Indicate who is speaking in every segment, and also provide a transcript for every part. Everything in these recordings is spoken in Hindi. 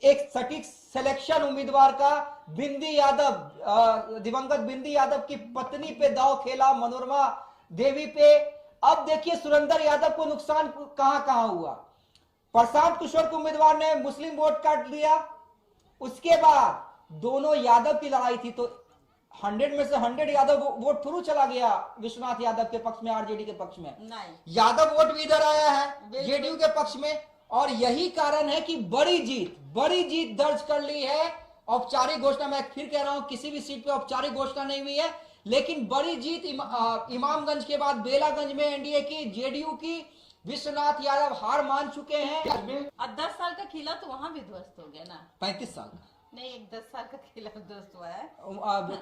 Speaker 1: एक सटीक सिलेक्शन उम्मीदवार का, बिंदी यादव, दिवंगत बिंदी यादव की पत्नी पे दांव खेला, मनोरमा देवी पे। अब देखिए सुरेंद्र यादव को नुकसान कहां कहां हुआ। प्रशांत किशोर के उम्मीदवार ने मुस्लिम वोट काट लिया, उसके बाद दोनों यादव की लड़ाई थी, तो 100 में से 100 यादव वोट थ्रू चला गया विश्वनाथ यादव के पक्ष में, आरजेडी के पक्ष में। यादव वोट भी इधर आया है जेडीयू के पक्ष में, और यही कारण है कि बड़ी जीत दर्ज कर ली है। औपचारिक घोषणा, मैं फिर कह रहा हूं, किसी भी सीट पे औपचारिक घोषणा नहीं हुई है, लेकिन बड़ी जीत इमामगंज के बाद बेलागंज में एनडीए की, जेडीयू की। विश्वनाथ यादव हार मान चुके हैं।
Speaker 2: अब 10 साल का किला तो वहां भी ध्वस्त हो गया ना।
Speaker 1: 35 साल का
Speaker 2: नहीं, एक 10 साल का किला ध्वस्त हुआ है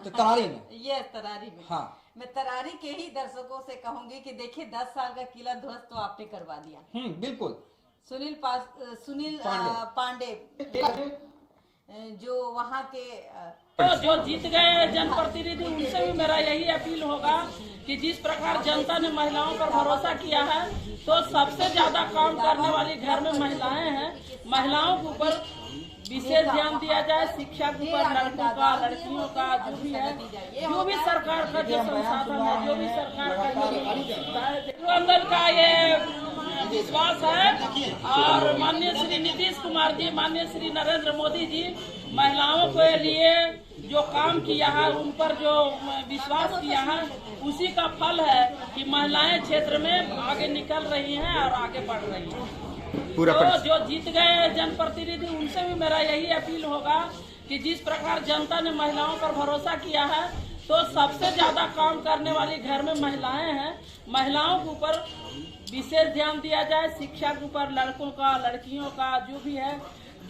Speaker 1: तरारी में।
Speaker 2: ये तरारी में।
Speaker 1: हाँ,
Speaker 2: मैं तरारी के ही दर्शकों से कहूंगी कि देखिए 10 साल का किला ध्वस्त तो आपने करवा दिया।
Speaker 1: बिल्कुल।
Speaker 2: सुनील पांडे जो वहाँ के
Speaker 3: तो जो जीत गए जनप्रतिनिधि, उनसे भी मेरा यही अपील होगा कि जिस प्रकार जनता ने महिलाओं पर भरोसा किया है, तो सबसे ज्यादा काम करने वाली घर में महिलाएं हैं। महिलाओं के ऊपर विशेष ध्यान दिया जाए, शिक्षा के ऊपर, लड़कों का, लड़कियों का, जो भी है, जो भी सरकार का जो संसाधन है, जो भी सरकार का अंदर का ये विश्वास है। और माननीय श्री नीतीश कुमार जी, माननीय श्री नरेंद्र मोदी जी महिलाओं के लिए जो काम किया है, उन पर जो विश्वास किया है, उसी का फल है कि महिलाएं क्षेत्र में आगे निकल रही हैं और आगे बढ़ रही हैं। तो जो जीत गए जनप्रतिनिधि, उनसे भी मेरा यही अपील होगा कि जिस प्रकार जनता ने महिलाओं पर भरोसा किया है, तो सबसे ज्यादा काम करने वाली घर में महिलाएं हैं। महिलाओं के ऊपर विशेष ध्यान दिया जाए, शिक्षा के ऊपर, लड़कों का, लड़कियों का, जो भी है,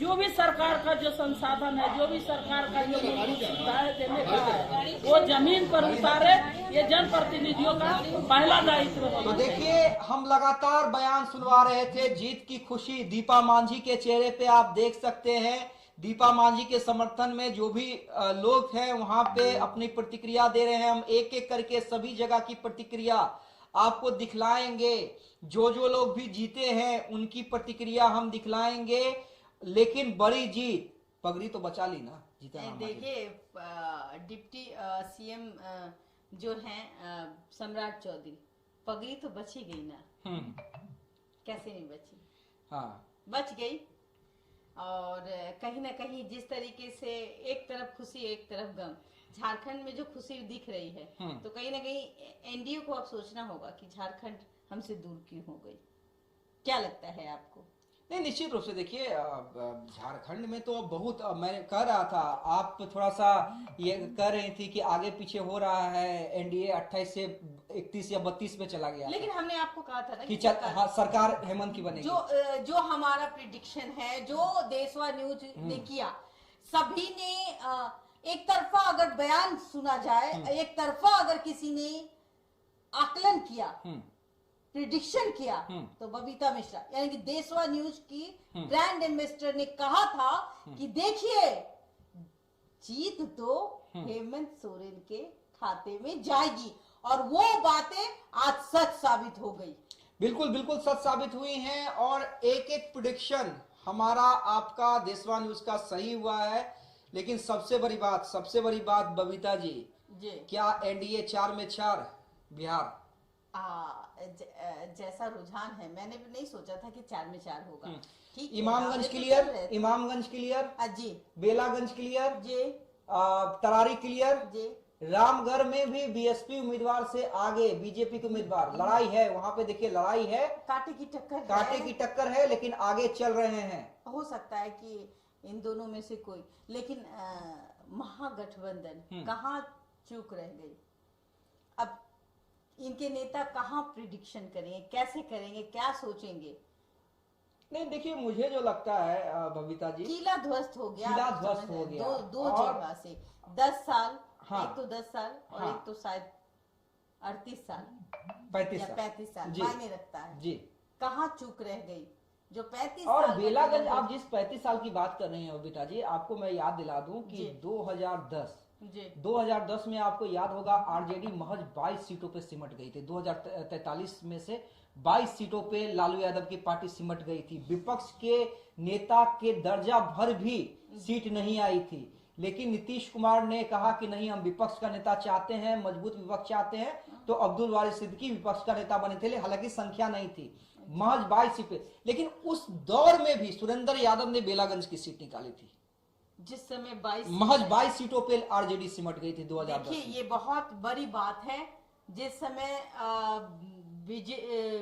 Speaker 3: जो भी सरकार का जो संसाधन है, जो भी सरकार का जो सुविधाएं देने का है, वो जमीन पर उतारे। ये जनप्रतिनिधियों का पहला दायित्व है।
Speaker 1: तो देखिए, हम लगातार बयान सुनवा रहे थे, जीत की खुशी दीपा मांझी के चेहरे पे आप देख सकते हैं। दीपा मांझी के समर्थन में जो भी लोग हैं वहां पे अपनी प्रतिक्रिया दे रहे हैं। हम एक एक करके सभी जगह की प्रतिक्रिया आपको दिखलाएंगे। जो लोग भी जीते हैं उनकी प्रतिक्रिया हम दिखलाएंगे। लेकिन बड़ी जीत, पगड़ी तो बचा ली ना, जीता ना।
Speaker 2: देखिए डिप्टी सीएम जो हैं सम्राट चौधरी, पगड़ी तो बची गई ना। कैसे नहीं बची? हाँ, बच गई। और कहीं ना कहीं जिस तरीके से एक तरफ खुशी एक तरफ गम, झारखंड में जो खुशी दिख रही है, तो कहीं ना कहीं एनडीए को अब सोचना होगा कि झारखंड हमसे दूर क्यों हो गई। क्या लगता है आपको?
Speaker 1: नहीं, निश्चित रूप से देखिए, झारखंड में तो बहुत, मैं कह रहा था, आप थोड़ा सा ये कह रही थी कि आगे पीछे हो रहा है, एनडीए 28 से 31 या 32 में चला गया।
Speaker 2: लेकिन हमने आपको कहा था ना
Speaker 1: कि सरकार हेमंत की बनेगी।
Speaker 2: जो हमारा प्रिडिक्शन है, जो देशवा न्यूज ने किया, सभी ने एक तरफा अगर बयान सुना जाए, एक तरफा अगर किसी ने आकलन किया, प्रिडिक्शन किया, तो बबीता मिश्रा यानी कि देशवा न्यूज की ब्रांड एम्बेसडर ने कहा था कि देखिए जीत तो हेमंत सोरेन के खाते में जाएगी, और वो बातें आज सच साबित हो गई।
Speaker 1: बिल्कुल सच साबित हुई हैं, और एक एक प्रिडिक्शन हमारा, आपका, देशवा न्यूज का सही हुआ है। लेकिन सबसे बड़ी बात बबीता जी, क्या एनडीए 4 में 4 बिहार?
Speaker 2: जैसा रुझान है, मैंने भी नहीं सोचा था कि 4 में 4 होगा। ठीक,
Speaker 1: इमामगंज क्लियर
Speaker 2: जी,
Speaker 1: बेलागंज क्लियर
Speaker 2: जी,
Speaker 1: तरारी क्लियर
Speaker 2: जी,
Speaker 1: रामगढ़ में भी बीएसपी उम्मीदवार से आगे बीजेपी के उम्मीदवार, लड़ाई है वहां पे। देखिए लड़ाई है,
Speaker 2: कांटे की टक्कर
Speaker 1: है, लेकिन आगे चल रहे हैं।
Speaker 2: हो सकता है कि इन दोनों में से कोई, लेकिन महागठबंधन कहाँ चूक रह गई। अब इनके नेता कहाँ प्रिडिक्शन करेंगे, कैसे करेंगे, क्या सोचेंगे?
Speaker 1: नहीं, देखिए मुझे जो लगता है बबीता जी,
Speaker 2: किला ध्वस्त हो गया, दो जगह से 10 साल। हाँ, एक तो 10 साल और एक तो शायद 38 साल 35 साल मायने रखता है जी। कहाँ चूक रह गई जो 35
Speaker 1: और बेलागंज, आप जिस 35 साल की बात कर रही हैं बबीता जी, आपको मैं याद दिला दूं कि 2010 में आपको याद होगा आरजेडी महज 22 सीटों पे सिमट गई थी। 2043 में से 22 सीटों पे लालू यादव की पार्टी सिमट गई थी। विपक्ष के नेता के दर्जा भर भी सीट नहीं आई थी, लेकिन नीतीश कुमार ने कहा कि नहीं, हम विपक्ष का नेता चाहते हैं, मजबूत विपक्ष चाहते हैं, तो अब्दुल वारिस सिद्दीकी विपक्ष का नेता बने थे। हालांकि संख्या नहीं थी, महज 22 सीटें। लेकिन उस दौर में भी सुरेंद्र यादव ने बेलागंज की सीट निकाली थी,
Speaker 2: जिस समय 22
Speaker 1: महज 22 सीटों पे आरजेडी सिमट गई थी 2010
Speaker 2: देखिए,
Speaker 1: में।
Speaker 2: ये बहुत बड़ी बात है। जिस समय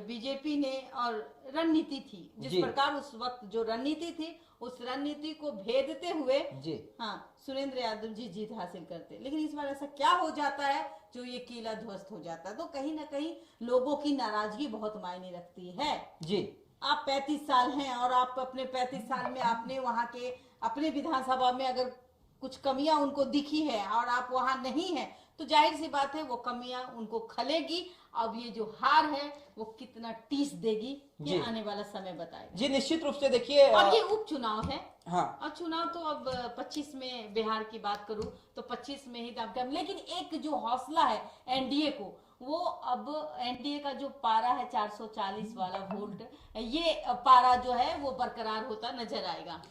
Speaker 2: बीजेपी ने, और रणनीति थी जिस
Speaker 1: जी।
Speaker 2: प्रकार उस वक्त जो रणनीति थी, उस रणनीति को भेदते हुए
Speaker 1: जी
Speaker 2: हाँ सुरेंद्र यादव जी जीत हासिल करते। लेकिन इस बार ऐसा क्या हो जाता है जो ये किला ध्वस्त हो जाता है? तो कहीं ना कहीं लोगों की नाराजगी बहुत मायने रखती है।
Speaker 1: जी
Speaker 2: आप 35 साल हैं और आप अपने 35 साल में आपने वहां के अपने विधानसभा में अगर कुछ कमियां उनको दिखी है और आप वहां नहीं हैं, तो जाहिर सी बात है वो कमियां उनको खलेगी। अब ये जो हार है वो कितना टीस देगी,
Speaker 1: जी।
Speaker 2: ये आने वाला समय बताएगा।
Speaker 1: जी निश्चित रूप से देखिए,
Speaker 2: और ये उपचुनाव है।
Speaker 1: हाँ
Speaker 2: और चुनाव तो अब 25 में, बिहार की बात करूं तो 25 में ही दाम। लेकिन एक जो हौसला है एनडीए को, वो अब एनडीए का जो पारा है 440 वाला वोल्ट, ये पारा जो है वो बरकरार होता नजर आएगा।